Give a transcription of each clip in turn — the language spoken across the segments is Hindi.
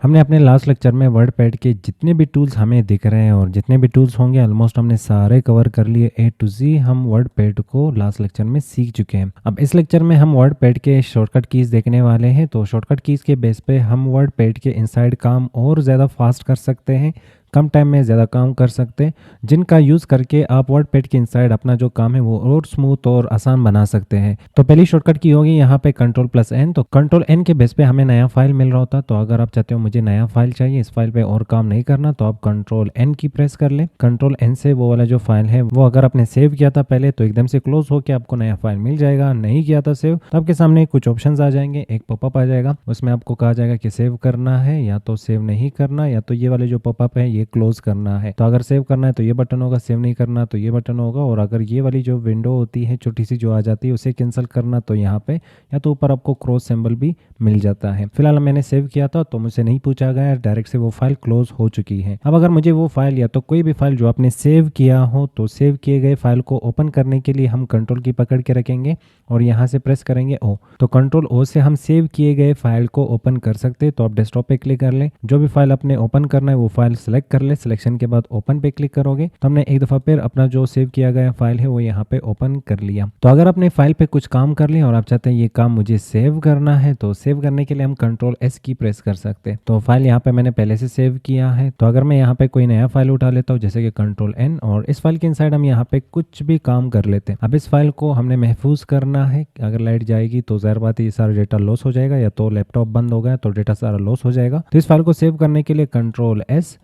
हमने अपने लास्ट लेक्चर में वर्डपैड के जितने भी टूल्स हमें दिख रहे हैं और जितने भी टूल्स होंगे ऑलमोस्ट हमने सारे कवर कर लिए ए टू जी। हम वर्डपैड को लास्ट लेक्चर में सीख चुके हैं। अब इस लेक्चर में हम वर्डपैड के शॉर्टकट कीज़ देखने वाले हैं। तो शॉर्टकट कीज़ के बेस पे हम वर्डपैड के इनसाइड काम और ज़्यादा फास्ट कर सकते हैं, कम टाइम में ज़्यादा काम कर सकते हैं, जिनका यूज़ करके आप वर्डपैड के इनसाइड अपना जो काम है वो और स्मूथ और आसान बना सकते हैं। तो पहली शॉर्टकट की होगी यहाँ पे Ctrl+N। तो Ctrl+N के बेस पे हमें नया फाइल मिल रहा होता। तो अगर आप चाहते हो मुझे नया फाइल चाहिए, इस फाइल पे और काम नहीं करना, तो आप Ctrl+N की प्रेस कर ले। Ctrl+N से वो वाला जो फाइल है वो अगर आपने सेव किया था पहले तो एकदम से क्लोज होकर आपको नया फाइल मिल जाएगा। नहीं किया था सेव तो आपके सामने कुछ ऑप्शंस आ जाएंगे, एक पॉपअप आ जाएगा, उसमें आपको कहा जाएगा कि सेव करना है या तो सेव नहीं करना, या तो ये वाले जो पॉपअप है ये क्लोज करना है। तो अगर सेव करना है तो ये बटन होगा, सेव नहीं करना तो ये बटन होगा, और अगर ये वाली जो विंडो होती है छोटी सी जो आ जाती है उसे कैंसिल करना तो यहाँ पे या तो ऊपर आपको क्रॉस सिंबल भी मिल जाता है। फिलहाल मैंने सेव किया था तो मुझसे नहीं पूछा गया, डायरेक्ट से वो फाइल क्लोज हो चुकी है। अब अगर मुझे वो फाइल या तो कोई भी फाइल जो आपने सेव किया हो, तो सेव किए गए फाइल को ओपन करने के लिए हम कंट्रोल की पकड़ के रखेंगे और यहाँ से प्रेस करेंगे ओ। तो Ctrl+O से हम सेव किए गए फाइल को ओपन कर सकते हैं। तो आप डेस्कटॉप पे क्लिक कर ले, जो भी फाइल आपने ओपन करना है वो फाइल सेलेक्ट कर ले। सिलेक्शन के बाद ओपन पे क्लिक करोगे तो हमने एक दफ़ा फिर अपना जो सेव किया गया फाइल है वो यहाँ पे ओपन कर लिया। तो अगर आपने फाइल पे कुछ काम कर लिया और आप चाहते हैं ये काम मुझे सेव करना है, तो सेव करने के लिए हम Ctrl+S की प्रेस कर सकते हैं। तो फाइल यहाँ पे मैंने पहले से सेव किया है। तो अगर मैं यहाँ पे कोई नया फाइल उठा लेता हूँ जैसे कि Ctrl+N, और इस फाइल के इनसाइड हम यहाँ पे कुछ भी काम कर लेते हैं। अब इस फाइल को हमने महफूज करना है। अगर लाइट जाएगी तो ज़ाहिर बात है ये सारा डेटा लॉस हो जाएगा, या तो लैपटॉप बंद हो गया तो डेटा सारा लॉस हो जाएगा। तो इस फाइल को सेव करने के लिए Ctrl+S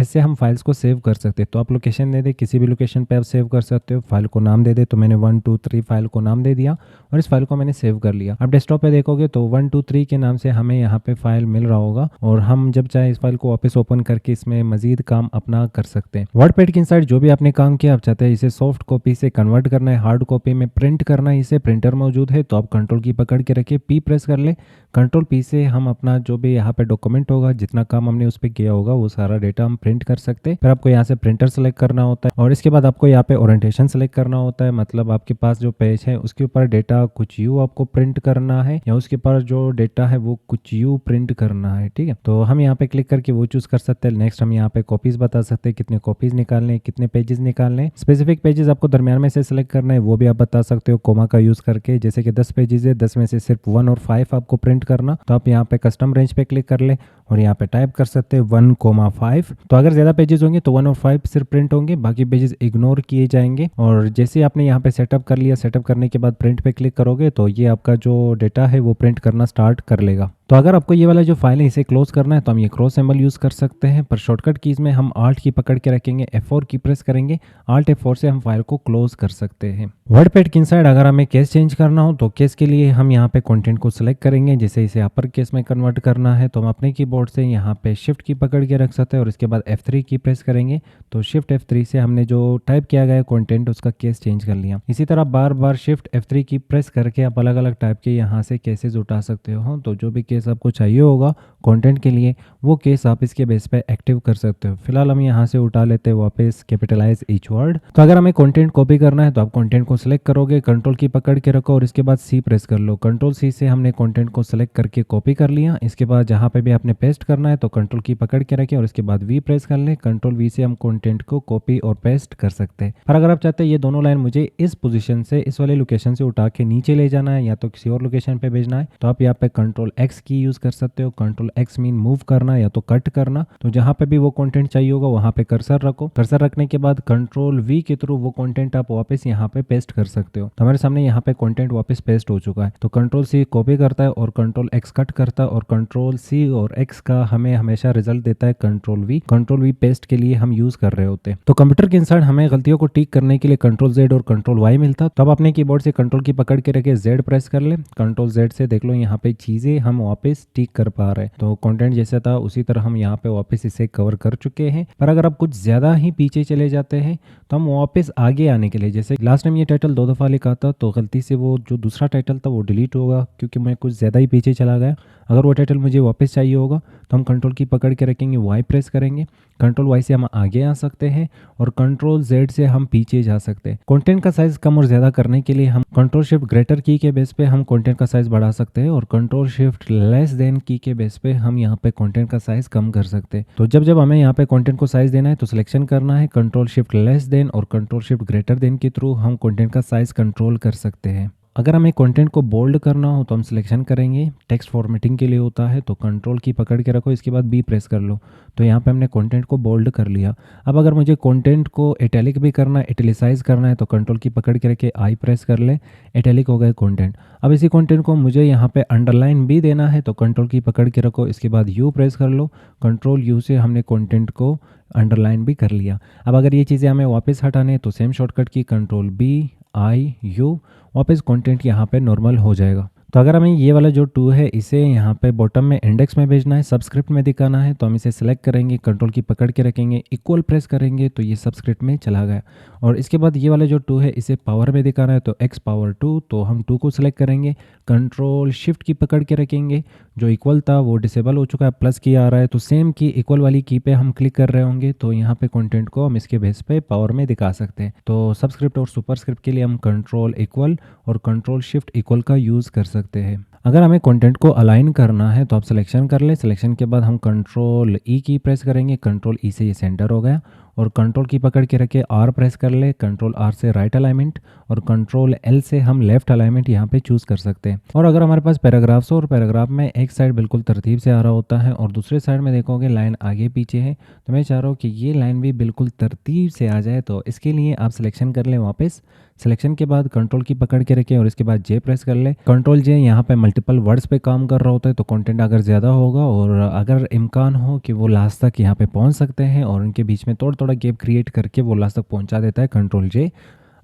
से हम फाइल्स को सेव कर सकते हैं। तो आप लोकेशन दे दे, किसी भी लोकेशन पे आप सेव कर सकते हो। फाइल को नाम दे दे, तो मैंने 1 2 3 फाइल को नाम दे दिया और इस फाइल को मैंने सेव कर लिया। अब डेस्कटॉप पे देखोगे तो 1 2 3 के नाम से हमें यहाँ पे फाइल मिल रहा होगा, और हम जब चाहे इस फाइल को वापस ओपन करके इसमें मजीद काम अपना कर सकते हैं। वर्डपैड के इनसाइड जो भी आपने काम किया, आप चाहते हैं इसे सॉफ्ट कॉपी से कन्वर्ट करना है, हार्ड कॉपी में प्रिंट करना है, इसे प्रिंटर मौजूद है तो आप कंट्रोल की पकड़ के रखिए, P प्रेस कर ले। Ctrl+P से हम अपना जो भी यहाँ पे डॉक्यूमेंट होगा, जितना काम हमने उस पर किया होगा वो सारा डेटा हम प्रिंट कर सकते हैं। फिर आपको यहाँ से प्रिंटर सेलेक्ट करना होता है और इसके बाद आपको यहाँ पे ओरिएंटेशन सेलेक्ट करना होता है। मतलब आपके पास जो पेज है उसके ऊपर डेटा कुछ यूँ आपको प्रिंट करना है, या उसके ऊपर जो डेटा है वो कुछ यूँ प्रिंट करना है। ठीक है, तो हम यहाँ पे क्लिक करके वो चूज कर सकते हैं। नेक्स्ट हम यहाँ पे कॉपीज बता सकते हैं, कितने कॉपीज निकालने, कितने पेजेस निकालने। स्पेसिफिक पेजेस आपको दरमियान में से सिलेक्ट करना है, वो भी आप बता सकते हो कोमा का यूज करके। जैसे कि 10 पेजेस है, 10 में से सिर्फ 1 और 5 आपको प्रिंट करना, तो आप यहाँ पे कस्टम रेंज पे क्लिक कर ले और यहाँ पे टाइप कर सकते हैं 1,5। तो अगर ज़्यादा पेजेस होंगे तो 1 और 5 सिर्फ प्रिंट होंगे, बाकी पेजेस इग्नोर किए जाएंगे। और जैसे आपने यहाँ पे सेटअप कर लिया, सेटअप करने के बाद प्रिंट पे क्लिक करोगे तो ये आपका जो डेटा है वो प्रिंट करना स्टार्ट कर लेगा। तो अगर आपको ये वाला जो फाइल है इसे क्लोज करना है तो हम ये क्रॉस सिंबल यूज़ कर सकते हैं, पर शॉर्टकट कीज़ में हम Alt की पकड़ के रखेंगे, F4 की प्रेस करेंगे, Alt F4 से हम फाइल को क्लोज कर सकते हैं। वर्डपैड के इनसाइड अगर हमें केस चेंज करना हो तो केस के लिए हम यहाँ पे कंटेंट को सिलेक्ट करेंगे। जैसे इसे अपर केस में कन्वर्ट करना है तो हम अपने कीबोर्ड से यहाँ पे शिफ्ट की पकड़ के रख सकते हैं और इसके बाद F3 की प्रेस करेंगे तो शिफ्ट F3 से हमने जो टाइप किया गया कंटेंट उसका केस चेंज कर लिया। इसी तरह बार बार शिफ्ट F3 की प्रेस करके आप अलग अलग टाइप के यहाँ से केसेस उठा सकते हो। तो जो भी केस आपको चाहिए होगा कंटेंट के लिए वो केस आप इसके बेस पे एक्टिव कर सकते हो। फिलहाल हम यहाँ से उठा लेते हैं वापस कैपिटलाइज ईच वर्ड। तो अगर हमें कंटेंट कॉपी करना है तो आप कंटेंट को सिलेक्ट करोगे, कंट्रोल की पकड़ के रखो और इसके बाद C प्रेस कर लो। Ctrl+C से हमने कंटेंट को सिलेक्ट करके कॉपी कर लिया। इसके बाद जहाँ पे भी आपने पेस्ट करना है तो कंट्रोल की पकड़ के रखें और इसके बाद V प्रेस कर ले। Ctrl+V से हम कंटेंट को कॉपी और पेस्ट कर सकते हैं। पर अगर आप चाहते हैं ये दोनों लाइन मुझे इस पोजीशन से, इस वाले लोकेशन से उठा के नीचे ले जाना है या तो किसी और लोकेशन पे भेजना है, तो आप यहाँ पे Ctrl+X की यूज कर सकते हो। Ctrl+X मीन मूव करना या तो कट करना। तो जहाँ पे भी वो कंटेंट चाहिए होगा वहाँ पे कर्सर रखो। कर्सर रखने के बाद Ctrl+V के थ्रू वो कंटेंट आप वापस यहाँ पे पेस्ट कर सकते हो। तो हमारे सामने यहाँ पे कंटेंट वापस पेस्ट हो चुका है। तो Ctrl+C कॉपी करता है और Ctrl+X कट करता है, और Ctrl+C और X का हमें हमेशा रिजल्ट देता है Ctrl+V। Ctrl+V पेस्ट के लिए हम यूज कर रहे होते हैं। तो कंप्यूटर के इनसाइड हमें गलतियों को ठीक करने के लिए Ctrl+Z और Ctrl+Y मिलता। तो अब अपने कीबोर्ड से कंट्रोल की पकड़ के रखे, Z प्रेस कर ले। Ctrl+Z से देख लो यहाँ पे चीजें हम वापस ठीक कर पा रहे हैं। तो कंटेंट जैसा था उसी तरह हम यहाँ पे वापस इसे कवर कर चुके हैं। पर अगर आप कुछ ज्यादा ही पीछे चले जाते हैं तो हम वापस आगे आने के लिए, जैसे लास्ट टाइम ये टाइटल 2 दफ़ा लिखा था तो गलती से वो जो दूसरा टाइटल था वो डिलीट होगा क्योंकि मैं कुछ ज़्यादा ही पीछे चला गया। अगर वो टाइटल मुझे वापस चाहिए होगा तो हम कंट्रोल की पकड़ के रखेंगे, Y प्रेस करेंगे। Ctrl+Y से हम आगे आ सकते हैं और Ctrl+Z से हम पीछे जा सकते हैं। कंटेंट का साइज कम और ज़्यादा करने के लिए हम Ctrl+Shift ग्रेटर की के बेस पे हम कंटेंट का साइज बढ़ा सकते हैं और Ctrl+Shift लेस देन की के बेस पे हम यहाँ पे कंटेंट का साइज कम कर सकते हैं। तो जब हमें यहाँ पे कंटेंट को साइज देना है तो सिलेक्शन करना है कंट्रोल शिफ्ट लेस देन और कंट्रोल शिफ्ट ग्रेटर देन के थ्रू हम कंटेंट का साइज कंट्रोल कर सकते हैं। अगर हमें कंटेंट को बोल्ड करना हो तो हम सिलेक्शन करेंगे, टेक्स्ट फॉर्मेटिंग के लिए होता है तो कंट्रोल की पकड़ के रखो, इसके बाद बी प्रेस कर लो। तो यहाँ पे हमने कंटेंट को बोल्ड कर लिया। अब अगर मुझे कंटेंट को इटैलिक भी करना है, इटैलिसाइज करना है तो कंट्रोल की पकड़ के रखे आई प्रेस कर ले, इटैलिक हो गए कंटेंट। अब इसी कंटेंट को मुझे यहाँ पे अंडरलाइन भी देना है तो कंट्रोल की पकड़ के रखो, इसके बाद यू प्रेस कर लो। कंट्रोल यू से हमने कंटेंट को अंडरलाइन भी कर लिया। अब अगर ये चीज़ें हमें वापस हटाने हैं तो सेम शॉर्टकट की कंट्रोल बी आई यू, वापस कंटेंट यहाँ पे नॉर्मल हो जाएगा। तो अगर हमें ये वाला जो 2 है इसे यहाँ पे बॉटम में इंडेक्स में भेजना है, सबस्क्रिप्ट में दिखाना है तो हम इसे सेलेक्ट करेंगे, कंट्रोल की पकड़ के रखेंगे, इक्वल प्रेस करेंगे तो ये सबस्क्रिप्ट में चला गया। और इसके बाद ये वाला जो 2 है इसे पावर में दिखाना है तो x पावर 2, तो हम 2 को सिलेक्ट करेंगे, कंट्रोल शिफ्ट की पकड़ के रखेंगे। जो इक्वल था वो डिसेबल हो चुका है, प्लस की आ रहा है तो सेम की इक्वल वाली की पे हम क्लिक कर रहे होंगे तो यहाँ पे कंटेंट को हम इसके बेस पे पावर में दिखा सकते हैं। तो सबस्क्रिप्ट और सुपरस्क्रिप्ट के लिए हम कंट्रोल इक्वल और कंट्रोल शिफ्ट इक्वल का यूज़ कर सकते हैं। अगर हमें कंटेंट को अलाइन करना है तो आप सिलेक्शन कर ले, सिलेक्शन के बाद हम कंट्रोल ई की प्रेस करेंगे, कंट्रोल ई से ये सेंटर हो गया। और कंट्रोल की पकड़ के रखे आर प्रेस कर ले, कंट्रोल आर से राइट अलाइनमेंट और कंट्रोल एल से हम लेफ्ट अलाइनमेंट यहाँ पे चूज़ कर सकते हैं। और अगर हमारे पास पैराग्राफ्स हो और पैराग्राफ में एक साइड बिल्कुल तरतीब से आ रहा होता है और दूसरे साइड में देखोगे लाइन आगे पीछे है, तो मैं चाह रहा हूँ कि ये लाइन भी बिल्कुल तरतीब से आ जाए। तो इसके लिए आप सिलेक्शन कर लें, वापस सिलेक्शन के बाद कंट्रोल की पकड़ के रखें और इसके बाद जे प्रेस कर ले। कंट्रोल जे यहाँ पे मल्टीपल वर्ड्स पे काम कर रहा होता है तो कंटेंट अगर ज़्यादा होगा और अगर इम्कान हो कि वो लास्ट तक यहाँ पे पहुँच सकते हैं और उनके बीच में थोड़ा थोड़ा गैप क्रिएट करके वो लास्ट तक पहुँचा देता है कंट्रोल जे।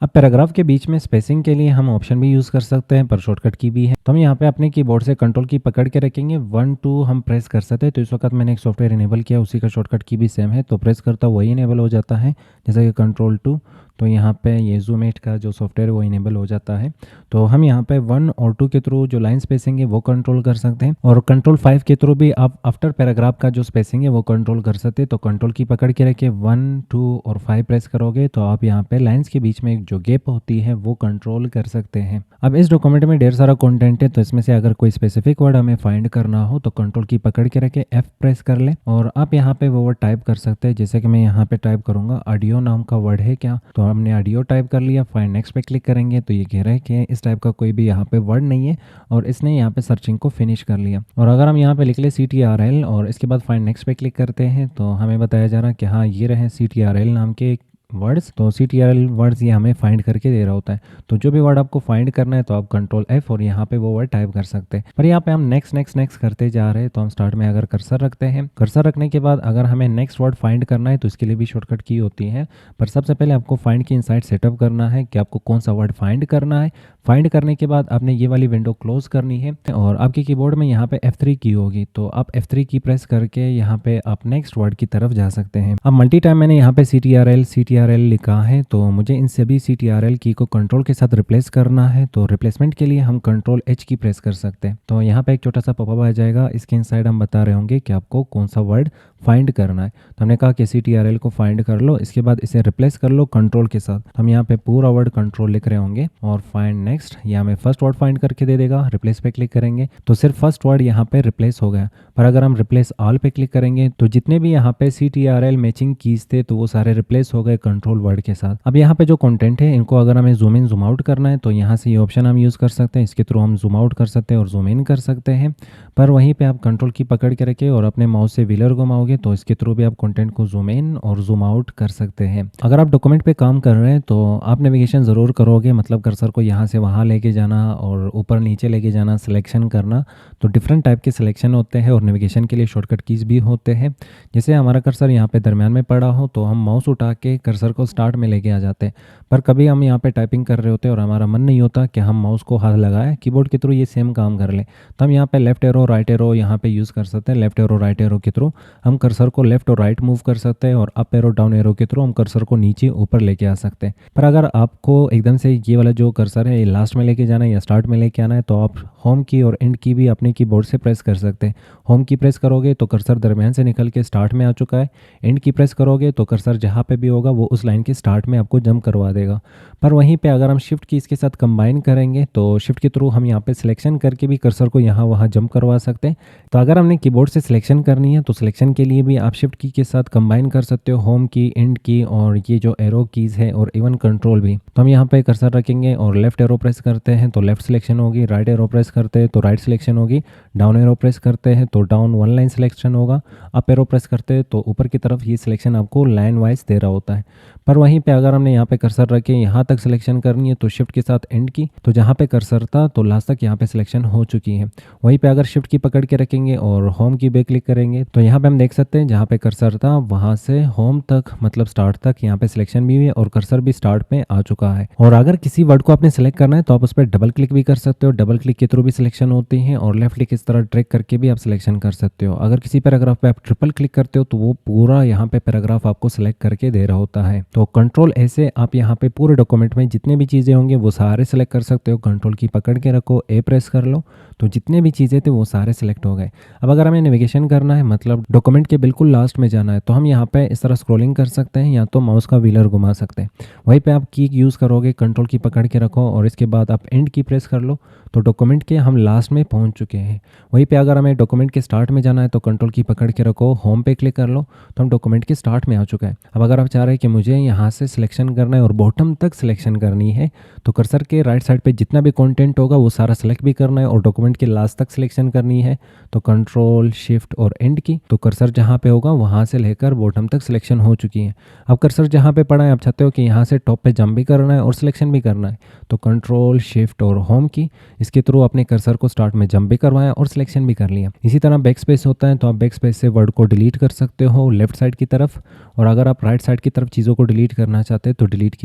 अब पैराग्राफ के बीच में स्पेसिंग के लिए हम ऑप्शन भी यूज़ कर सकते हैं पर शॉर्टकट की भी है, तो हम यहाँ पे अपने कीबोर्ड से कंट्रोल की पकड़ के रखेंगे, 1 2 हम प्रेस कर सकते हैं। तो इस वक्त मैंने एक सॉफ्टवेयर इनेबल किया, उसी का शॉर्टकट की भी सेम है तो प्रेस करता वही इनेबल हो जाता है, जैसे कि कंट्रोल 2। तो यहाँ पे ये ज़ूम8 का जो सॉफ्टवेयर है वो इनेबल हो जाता है। तो हम यहाँ पे 1 और 2 के थ्रू जो लाइन स्पेसिंग है वो कंट्रोल कर सकते हैं और कंट्रोल 5 के थ्रू भी आप आफ्टर पैराग्राफ का जो स्पेसिंग है वो कंट्रोल कर सकते हैं। तो कंट्रोल की पकड़ के रखे 1 2 और 5 प्रेस करोगे तो आप यहाँ पे लाइन्स के बीच में जो गैप होती है वो कंट्रोल कर सकते हैं। अब इस डॉक्यूमेंट में ढेर सारा कंटेंट है तो इसमें से अगर कोई स्पेसिफिक वर्ड हमें फाइंड करना हो तो कंट्रोल की पकड़ के रखे F प्रेस कर ले और आप यहाँ पे वो वर्ड टाइप कर सकते हैं। जैसे कि मैं यहाँ पे टाइप करूँगा ऑडियो नाम का वर्ड है क्या, तो हमने ऑडियो टाइप कर लिया, फाइंड नेक्स्ट पे क्लिक करेंगे तो ये कह रहा है कि इस टाइप का कोई भी यहाँ पे वर्ड नहीं है और इसने यहाँ पे सर्चिंग को फिनिश कर लिया। और अगर हम यहाँ पे लिख ले CTRL और इसके बाद फाइंड नेक्स्ट पे क्लिक करते हैं तो हमें बताया जा रहा है कि हाँ ये रहे CTRL नाम के वर्ड्स। तो CTRL वर्ड्स ये हमें फाइंड करके दे रहा होता है। तो जो भी वर्ड आपको फाइंड करना है तो आप कंट्रोल F और यहाँ पे वो वर्ड टाइप कर सकते हैं। पर यहाँ पे हम नेक्स्ट नेक्स्ट नेक्स्ट करते जा रहे हैं तो हम स्टार्ट में अगर कर्सर रखते हैं, कर्सर रखने के बाद अगर हमें नेक्स्ट वर्ड फाइंड करना है तो इसके लिए भी शॉर्टकट की होती है। पर सबसे पहले आपको फाइंड की इनसाइड सेटअप करना है कि आपको कौन सा वर्ड फाइंड करना है। फाइंड करने के बाद आपने ये वाली विंडो क्लोज करनी है और आपके कीबोर्ड में यहाँ पे F3 की होगी तो आप F3 की प्रेस करके यहाँ पे आप नेक्स्ट वर्ड की तरफ जा सकते हैं। अब मल्टी टाइम मैंने यहाँ पे CTRL लिखा है तो मुझे इन सभी CTRL की को कंट्रोल के साथ रिप्लेस करना है। तो रिप्लेसमेंट के लिए हम कंट्रोल H की प्रेस कर सकते हैं। तो यहाँ पे एक छोटा सा पॉपअप आ जाएगा, इसके इनसाइड हम बता रहे होंगे कि आपको कौन सा वर्ड फाइंड करना है। तो हमने कहा कि CTRL को फाइंड कर लो, इसके बाद इसे रिप्लेस कर लो कंट्रोल के साथ। हम यहाँ पे पूरा वर्ड कंट्रोल लिख रहे होंगे और फाइंड नेक्स्ट, ये हमें फर्स्ट वर्ड फाइंड करके दे देगा। रिप्लेस पे क्लिक करेंगे तो सिर्फ फर्स्ट वर्ड यहाँ पे रिप्लेस हो गया। पर अगर हम रिप्लेस ऑल पे क्लिक करेंगे तो जितने भी यहाँ पे CTRL मैचिंग कीज थे तो वो सारे रिप्लेस हो गए कंट्रोल वर्ड के साथ। अब यहाँ पे जो कंटेंट है इनको अगर हमें जूम इन जूम आउट करना है तो यहाँ से ये ऑप्शन हम यूज़ कर सकते हैं, इसके थ्रू हम जूम आउट कर सकते हैं और जूम इन कर सकते हैं। पर वहीं पे आप कंट्रोल की पकड़ के रखे और अपने माउस से व्हीलर घुमाओगे तो इसके थ्रू भी आप कंटेंट को जूम इन और जूम आउट कर सकते हैं। अगर आप डॉक्यूमेंट पे काम कर रहे हैं तो आप नेविगेशन ज़रूर करोगे, मतलब कर्सर को यहाँ से वहाँ लेके जाना और ऊपर नीचे लेके जाना, सिलेक्शन करना। तो डिफरेंट टाइप के सिलेक्शन होते हैं और नेविगेशन के लिए शॉर्टकट कीज भी होते हैं। जैसे हमारा कर्सर यहाँ पे दरमियान में पड़ा हो तो हम माउस उठा के कर्सर को स्टार्ट में लेके आ जाते हैं। पर कभी हम यहाँ पे टाइपिंग कर रहे होते हैं और हमारा मन नहीं होता कि हम माउस को हाथ लगाए, कीबोर्ड के थ्रू ये सेम काम कर लें, तो हम यहाँ पे लेफ्ट एरो राइट एरो यहाँ पे यूज़ कर सकते हैं। लेफ्ट एरो राइट एरो के थ्रू हम कर्सर को लेफ्ट और राइट मूव कर सकते हैं और अप एरो डाउन एरो के थ्रू हम कर्सर को नीचे ऊपर लेके आ सकते हैं। पर अगर आपको एकदम से ये वाला जो कर्सर है लास्ट में लेके जाना है या स्टार्ट में लेके आना है तो आप होम की और एंड की भी अपने कीबोर्ड से प्रेस कर सकते हैं। होम की प्रेस करोगे तो कर्सर दरमियान से निकल के स्टार्ट में आ चुका है। एंड की प्रेस करोगे तो कर्सर जहाँ पे भी होगा वो उस लाइन के स्टार्ट में आपको जंप करवा देगा। पर वहीं पे अगर हम शिफ्ट की इसके साथ कंबाइन करेंगे तो शिफ्ट के थ्रू हम यहाँ पे सिलेक्शन करके भी कर्सर को यहाँ वहाँ जंप करवा सकते हैं। तो अगर हमने कीबोर्ड से सिलेक्शन करनी है तो सिलेक्शन के लिए भी आप शिफ्ट की के साथ कंबाइन कर सकते हो होम की, एंड की और ये जो एरो कीज़ है और इवन कंट्रोल भी। तो हम यहाँ पे कर्सर रखेंगे और लेफ्ट एरो प्रेस करते हैं तो लेफ्ट सिलेक्शन होगी, राइट एरो प्रेस करते हैं तो राइट सिलेक्शन होगी, डाउन एरो प्रेस करते हैं तो डाउन वन लाइन सिलेक्शन होगा, अप एरो प्रेस करते हैं तो ऊपर की तरफ ये सिलेक्शन आपको लाइन वाइज दे रहा होता है। पर वहीं पे अगर हमने यहाँ पे कर्सर रखे यहाँ तक सिलेक्शन करनी है तो शिफ्ट के साथ एंड की, तो जहाँ पे कर्सर था तो लास्ट तक यहाँ पे सिलेक्शन हो चुकी है। वहीं पे अगर शिफ्ट की पकड़ के रखेंगे और होम की पे क्लिक करेंगे तो यहाँ पे हम देख सकते हैं जहाँ पे कर्सर था वहाँ से होम तक मतलब स्टार्ट तक यहाँ पे सिलेक्शन भी हुई है और कर्सर भी स्टार्ट में आ चुका है। और अगर किसी वर्ड को आपने सेलेक्ट करना है तो आप उस पर डबल क्लिक भी कर सकते हो, डबल क्लिक के थ्रू भी सिलेक्शन होती है और लेफ्ट क्लिक इस तरह ड्रैग करके भी आप सिलेक्शन कर सकते हो। अगर किसी पैराग्राफ पे आप ट्रिपल क्लिक करते हो तो वो पूरा यहाँ पे पैराग्राफ आपको सेलेक्ट करके दे रहा होता है। तो कंट्रोल ऐसे आप यहाँ पे पूरे डॉक्यूमेंट में जितने भी चीज़ें होंगे वो सारे सेलेक्ट कर सकते हो। कंट्रोल की पकड़ के रखो, ए प्रेस कर लो तो जितने भी चीज़ें थे वो सारे सेलेक्ट हो गए। अब अगर हमें नेविगेशन करना है मतलब डॉक्यूमेंट के बिल्कुल लास्ट में जाना है तो हम यहाँ पे इस तरह स्क्रॉलिंग कर सकते हैं या तो माउस का व्हीलर घुमा सकते हैं। वहीं पे आप की यूज़ करोगे, कंट्रोल की पकड़ के रखो और इसके बाद आप एंड की प्रेस कर लो तो डॉक्यूमेंट के हम लास्ट में पहुँच चुके हैं। वहीं पे अगर हमें डॉक्यूमेंट के स्टार्ट में जाना है तो कंट्रोल की पकड़ के रखो, होम पे क्लिक कर लो तो हम डॉक्यूमेंट के स्टार्ट में आ चुका है। अब अगर आप चाह रहे हैं कि मुझे यहाँ से सिलेक्शन करना है और बॉटम तक सिलेक्शन करनी है तो कर्सर के राइट साइड पे जितना भी कंटेंट होगा वो सारा सेलेक्ट भी करना है और डॉक्यूमेंट के लास्ट तक सिलेक्शन करनी है तो कंट्रोल शिफ्ट और एंड की, तो कर्सर जहाँ पे होगा वहाँ से लेकर बॉटम तक सिलेक्शन हो चुकी है। अब कर्सर जहाँ पे पड़ा है आप चाहते हो कि यहाँ से टॉप पे जंप भी करना है और सिलेक्शन भी करना है तो कंट्रोल शिफ्ट और होम की, इसके थ्रू अपने कर्सर को स्टार्ट में जंप भी करवाया और सिलेक्शन भी कर लिया। इसी तरह बैक स्पेस होता है तो आप बैक स्पेस से वर्ड को डिलीट कर सकते हो लेफ्ट साइड की तरफ, और अगर आप राइट साइड की तरफ चीज़ों को डिलीट करना चाहते हैं तो डिलीट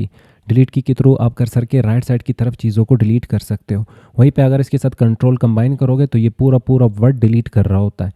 की के थ्रू आप कर्सर के राइट साइड की तरफ चीज़ों को डिलीट कर सकते हो। वहीं पे अगर इसके साथ कंट्रोल कंबाइन करोगे तो ये पूरा वर्ड डिलीट कर रहा होता है।